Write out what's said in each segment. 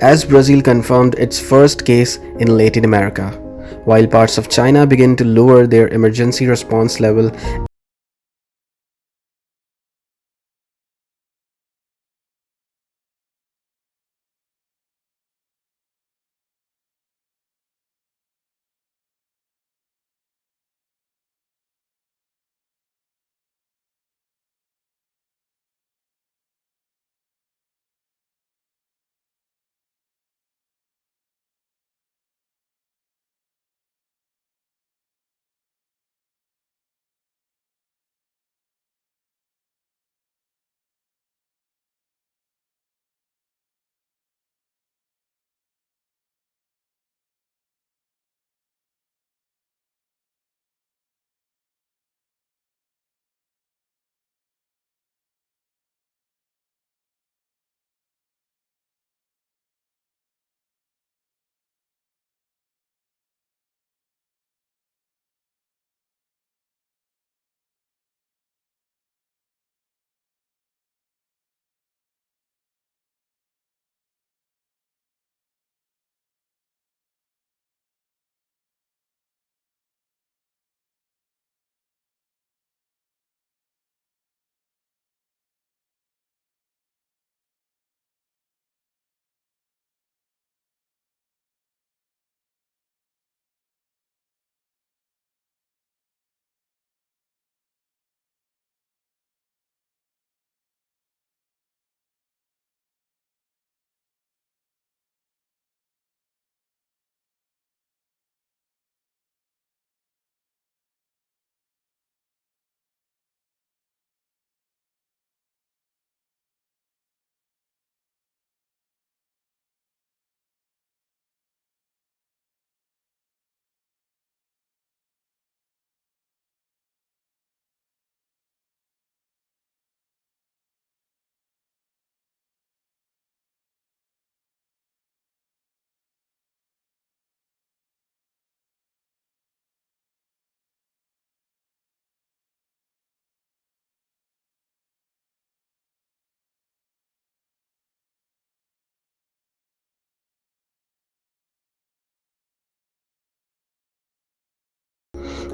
as Brazil confirmed its first case in Latin America, while parts of China begin to lower their emergency response level.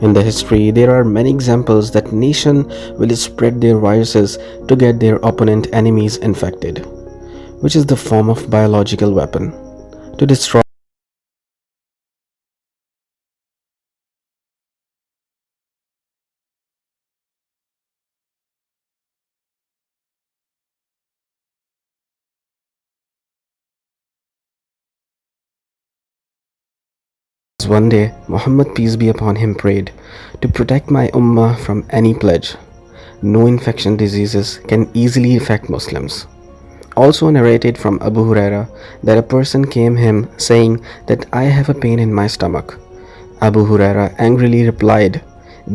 In the history, there are many examples that nation will spread their viruses to get their opponent enemies infected, which is the form of biological weapon to destroy. One day, Muhammad peace be upon him prayed, to protect my ummah from any plague. No infection diseases can easily affect Muslims. Also narrated from Abu Huraira that a person came him saying that I have a pain in my stomach. Abu Huraira angrily replied,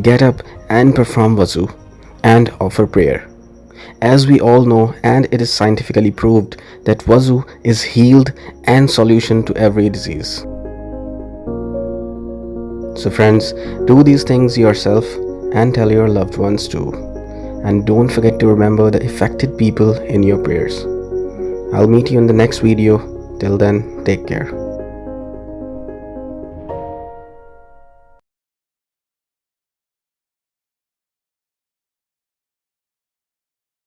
get up and perform wuzu and offer prayer. As we all know, and it is scientifically proved, that wuzu is healed and solution to every disease. So friends, do these things yourself and tell your loved ones too. And don't forget to remember the affected people in your prayers. I'll meet you in the next video. Till then, take care.